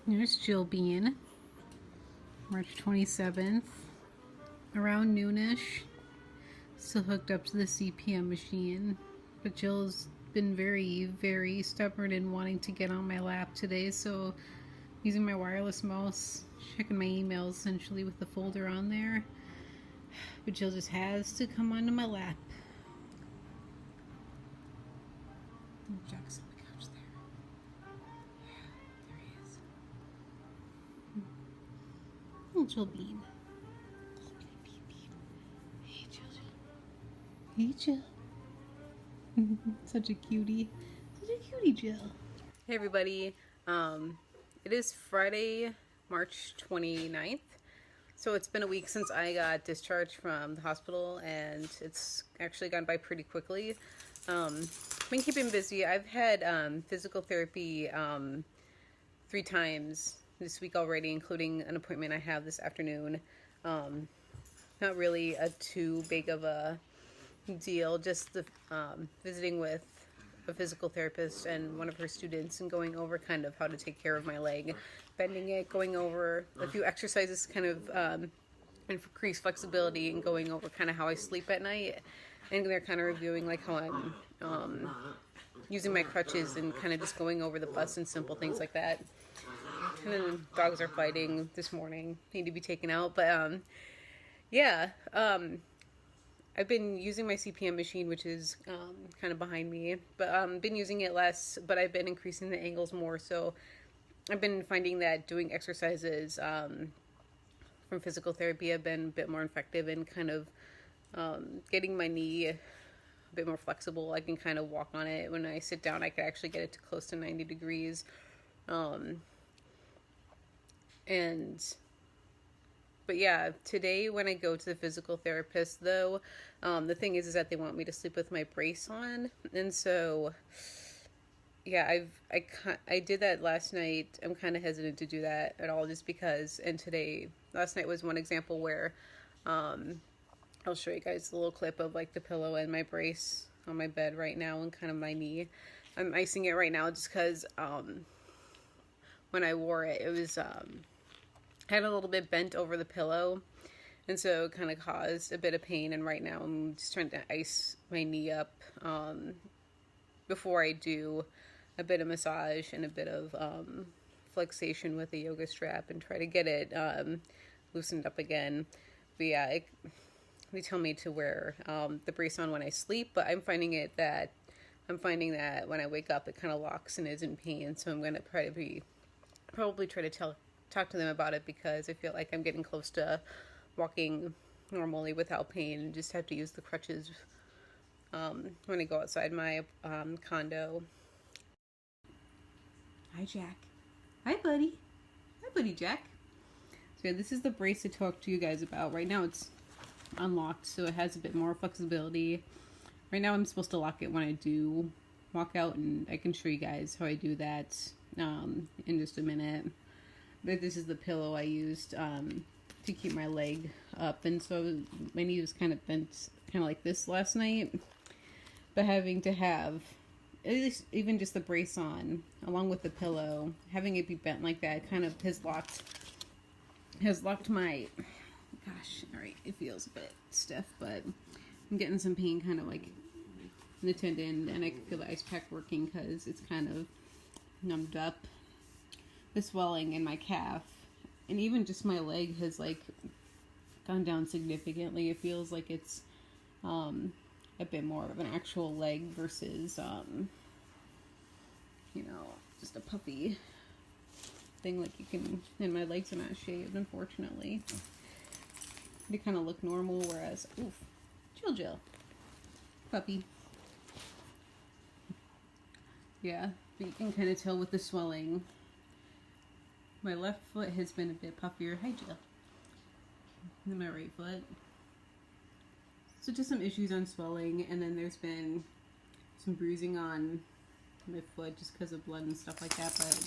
There's Jill Bean, March 27th, around noonish. Still hooked up to the CPM machine, but Jill's been very, very stubborn in wanting to get on my lap today, so using my wireless mouse, checking my emails essentially with the folder on there. But Jill just has to come onto my lap. Oh, Jack's on the couch there. Yeah, there he is. Oh, Jill Bean. Hey, Jill. Hey, Jill. Such a cutie. Such a cutie, Jill. Hey, everybody. It is Friday, March 29th. So it's been a week since I got discharged from the hospital, and it's actually gone by pretty quickly. Been keeping busy. I've had physical therapy 3 times this week already, including an appointment I have this afternoon. Not really too big of a deal, just the visiting with a physical therapist and one of her students and going over kind of how to take care of my leg, bending it, going over a few exercises kind of increase flexibility, and going over kind of how I sleep at night. And they're kind of reviewing like how I'm using my crutches and kind of just going over the bus and simple things like that. And then dogs are fighting this morning, need to be taken out. But yeah, I've been using my CPM machine, which is kind of behind me, but been using it less, but I've been increasing the angles more. So I've been finding that doing exercises from physical therapy have been a bit more effective in kind of getting my knee a bit more flexible. I can kind of walk on it. When I sit down, I could actually get it to close to 90 degrees. But yeah, today when I go to the physical therapist, though, the thing is that they want me to sleep with my brace on, and so yeah, I did that last night. I'm kind of hesitant to do that at all, just because. And last night was one example where I'll show you guys a little clip of like the pillow and my brace on my bed right now, and kind of my knee. I'm icing it right now just because when I wore it, it was had a little bit bent over the pillow, and so it kind of caused a bit of pain. And right now I'm just trying to ice my knee up before I do a bit of massage and a bit of flexation with a yoga strap and try to get it loosened up again. But yeah, they tell me to wear the brace on when I sleep, but I'm finding that when I wake up, it kind of locks and is in pain. So I'm going to probably try to talk to them about it, because I feel like I'm getting close to walking normally without pain, and just have to use the crutches when I go outside my condo. Hi, Jack. Hi, buddy. Hi, buddy, Jack. So yeah, this is the brace I talked to you guys about. Right now it's unlocked, so it has a bit more flexibility. Right now I'm supposed to lock it when I do walk out, and I can show you guys how I do that in just a minute. But this is the pillow I used to keep my leg up, and so my knee was kind of bent, kind of like this last night. But having to have at least even just the brace on, along with the pillow, having it be bent like that, kind of has locked my. Gosh, all right, it feels a bit stiff, but I'm getting some pain, kind of like in the tendon, and I can feel the ice pack working because it's kind of numbed up the swelling in my calf, and even just my leg has like gone down significantly. It feels like it's a bit more of an actual leg versus just a puppy thing. Like you can, and my legs are not shaved, unfortunately. They kind of look normal, whereas Jill puppy. Yeah, but you can kind of tell with the swelling. My left foot has been a bit puffier. Hi, Jill. And my right foot. So just some issues on swelling, and then there's been some bruising on my foot just because of blood and stuff like that. But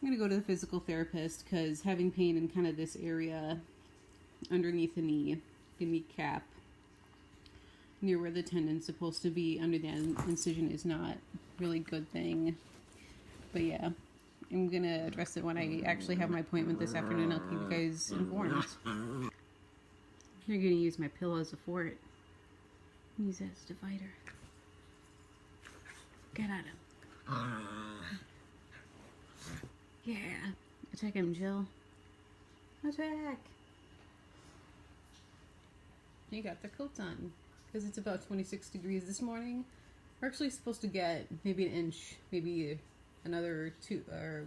I'm going to go to the physical therapist because having pain in kind of this area underneath the knee, the kneecap, near where the tendon's supposed to be under the incision, is not really a good thing. But yeah, I'm gonna address it when I actually have my appointment this afternoon. I'll keep you guys informed. You're gonna use my pillow as a fort. Use that as a divider. Get at him. Yeah. Attack him, Jill. Attack! You got their coats on. Because it's about 26 degrees this morning. We're actually supposed to get maybe an inch, maybe another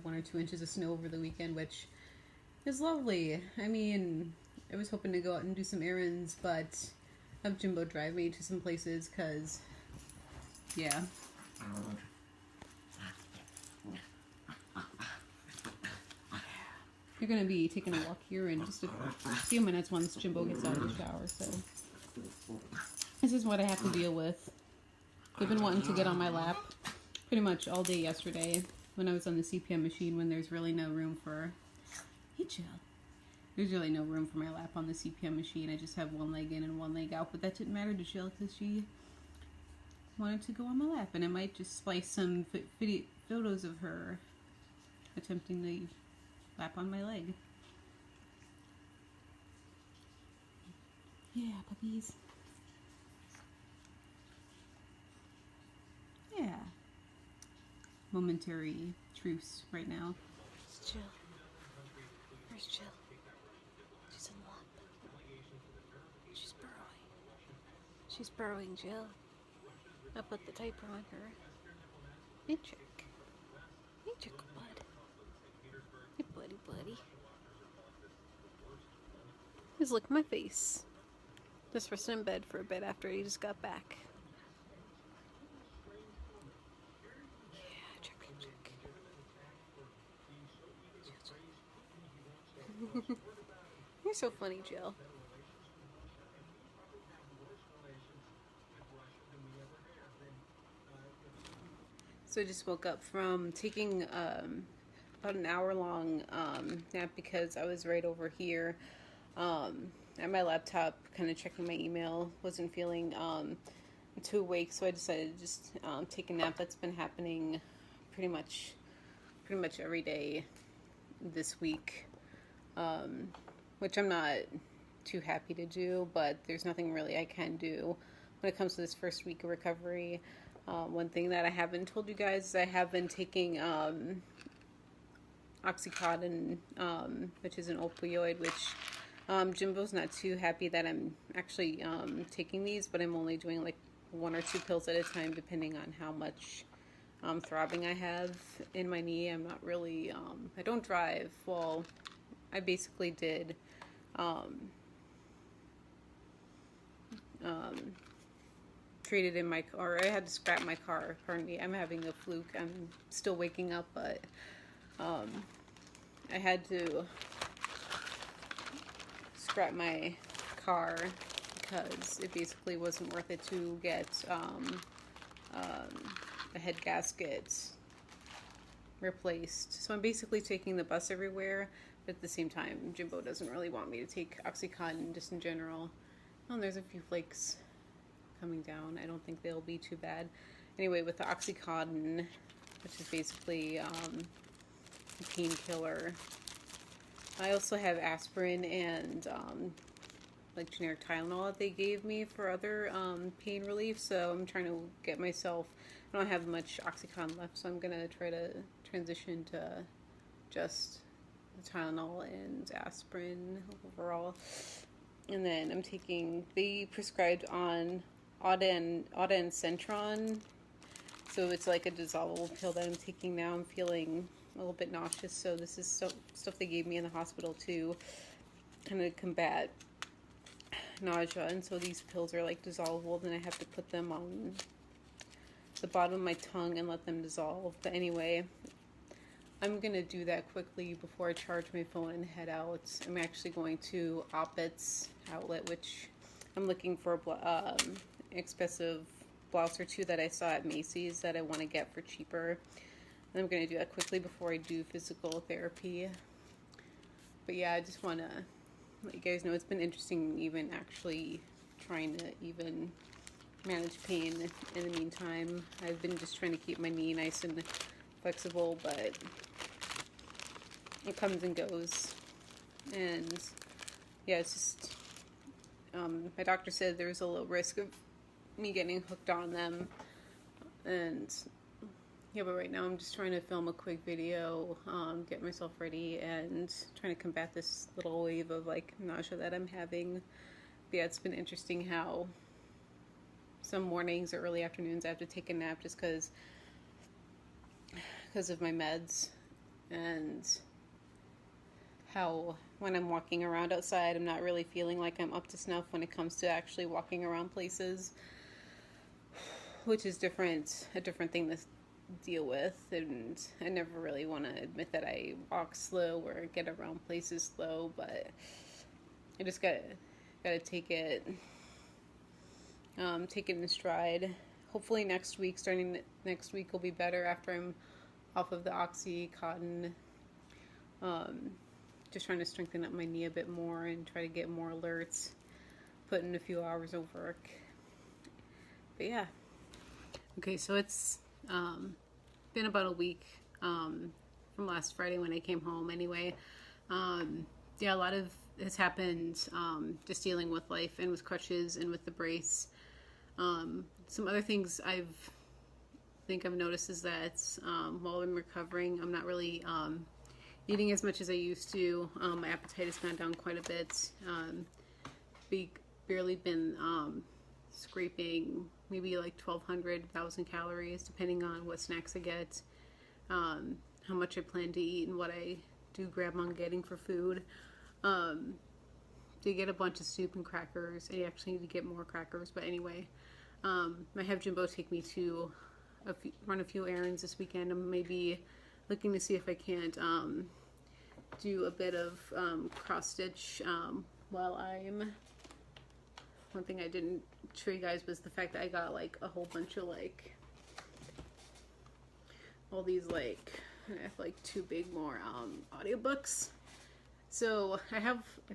1 or 2 inches of snow over the weekend, which is lovely. I mean, I was hoping to go out and do some errands, but have Jimbo drive me to some places, because, yeah. You're going to be taking a walk here in just a few minutes once Jimbo gets out of the shower, so this is what I have to deal with. They've been wanting to get on my lap pretty much all day yesterday when I was on the CPM machine, when there's really no room for... Hey, Jill. There's really no room for my lap on the CPM machine. I just have one leg in and one leg out, but that didn't matter to Jill because she wanted to go on my lap, and I might just splice some photos of her attempting to lap on my leg. Yeah, puppies. Yeah. Momentary truce right now. It's Jill. Where's Jill? She's in the lap. She's burrowing. She's burrowing, Jill. I'll put the diaper on her. Hey, Jack. Hey, Jack, bud. Hey, buddy, buddy. Just look at my face. Just resting in bed for a bit after he just got back. Yeah, check. You're so funny, Jill. So I just woke up from taking about an hour-long nap because I was right over here at my laptop, kind of checking my email. Wasn't feeling too awake, so I decided to just take a nap. That's been happening pretty much every day this week, which I'm not too happy to do, but there's nothing really I can do when it comes to this first week of recovery. One thing that I haven't told you guys is I have been taking Oxycontin, which is an opioid, which Jimbo's not too happy that I'm actually taking these, but I'm only doing like 1 or 2 pills at a time depending on how much throbbing I have in my knee. I'm not really, I don't drive. Well, I basically did traded in my car. I had to scrap my car. Pardon me. I'm having a fluke. I'm still waking up, but I had to scrap my car because it basically wasn't worth it to get the head gasket replaced. So I'm basically taking the bus everywhere, but at the same time, Jimbo doesn't really want me to take Oxycontin just in general. Oh, and there's a few flakes coming down. I don't think they'll be too bad. Anyway, with the Oxycontin, which is basically a painkiller, I also have aspirin and like generic Tylenol that they gave me for other pain relief, so I'm trying to get myself, I don't have much Oxycontin left, so I'm going to try to transition to just the Tylenol and aspirin overall. And then I'm taking, they prescribed on Centron, so it's like a dissolvable pill that I'm taking now. I'm feeling a little bit nauseous, so this is stuff they gave me in the hospital to kind of combat nausea, and so these pills are like dissolvable, and I have to put them on the bottom of my tongue and let them dissolve. But anyway, I'm gonna do that quickly before I charge my phone and head out. I'm actually going to Oppet's outlet, which I'm looking for expensive blouse or 2 that I saw at Macy's that I want to get for cheaper. And I'm going to do that quickly before I do physical therapy. But yeah, I just want to let you guys know it's been interesting even actually trying to even manage pain in the meantime. I've been just trying to keep my knee nice and flexible, but it comes and goes. And yeah, it's just, my doctor said there's a low risk of me getting hooked on them. And yeah, but right now I'm just trying to film a quick video, get myself ready, and trying to combat this little wave of like nausea that I'm having. But yeah, it's been interesting how some mornings or early afternoons I have to take a nap just because of my meds, and how when I'm walking around outside I'm not really feeling like I'm up to snuff when it comes to actually walking around places, which is a different thing to deal with. And I never really want to admit that I walk slow or get around places slow, but I just gotta take it in stride. Hopefully starting next week will be better after I'm off of the Oxycontin. Just trying to strengthen up my knee a bit more and try to get more alerts, put in a few hours of work. But yeah. Okay, so it's been about a week from last Friday when I came home anyway. Yeah, a lot of has happened, just dealing with life and with crutches and with the brace. Some other things I've noticed is that while I'm recovering, I'm not really eating as much as I used to. My appetite has gone down quite a bit. Barely been scraping maybe like 1,200, 1,000 calories, depending on what snacks I get, how much I plan to eat, and what I do grab on getting for food. To get a bunch of soup and crackers. I actually need to get more crackers, but anyway. I have Jimbo take me to run a few errands this weekend. I'm maybe looking to see if I can't do a bit of cross stitch while I'm. One thing I didn't show you guys was the fact that I got like a whole bunch of like all these like, I have like 2 big more audiobooks. So I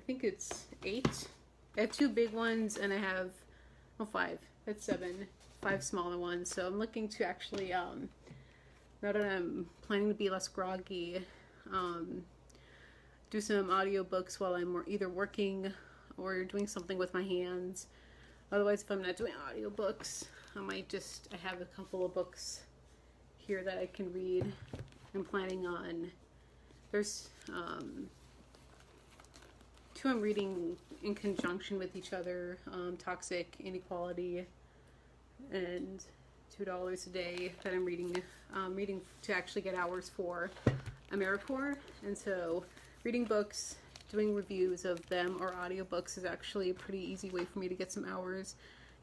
think it's 8. I have 2 big ones and I have 5. That's 7. 5 smaller ones. So I'm looking to actually now that I'm planning to be less groggy, do some audiobooks while I'm either working or doing something with my hands. Otherwise, if I'm not doing audiobooks, I have a couple of books here that I can read. I'm planning on, there's 2 I'm reading in conjunction with each other, Toxic Inequality and $2 a Day, that I'm reading to actually get hours for AmeriCorps. And so reading books, doing reviews of them or audiobooks is actually a pretty easy way for me to get some hours.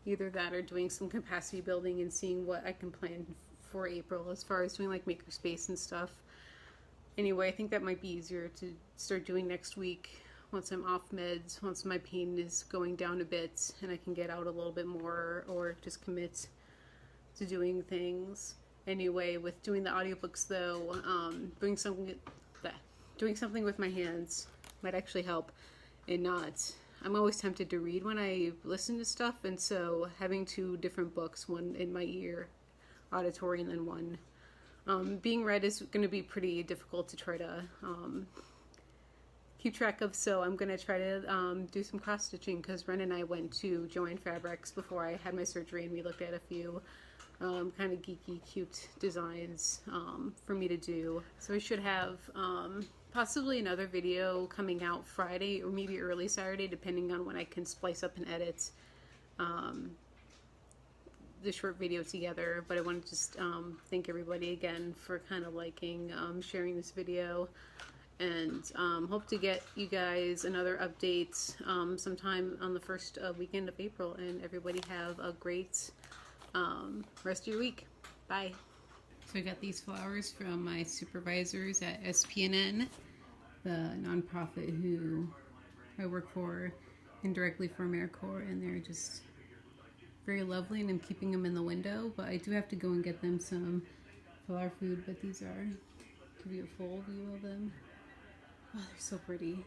Either that or doing some capacity building and seeing what I can plan for April as far as doing like makerspace and stuff. Anyway, I think that might be easier to start doing next week once I'm off meds, once my pain is going down a bit and I can get out a little bit more or just commit to doing things. Anyway, with doing the audiobooks though, doing something with my hands might actually help, and not. I'm always tempted to read when I listen to stuff, and so having 2 different books, one in my ear, auditory, and then one being read is going to be pretty difficult to try to keep track of. So I'm going to try to do some cross stitching, because Ren and I went to Joann Fabrics before I had my surgery, and we looked at a few kind of geeky, cute designs for me to do. So I should have possibly another video coming out Friday or maybe early Saturday, depending on when I can splice up and edit the short video together. But I want to just thank everybody again for kind of liking, sharing this video, and hope to get you guys another update sometime on the first weekend of April. And everybody have a great rest of your week. Bye. So I got these flowers from my supervisors at SPNN, the nonprofit who I work for indirectly for AmeriCorps, and they're just very lovely, and I'm keeping them in the window, but I do have to go and get them some flower food. But these are, give you a full view of them. Oh, they're so pretty.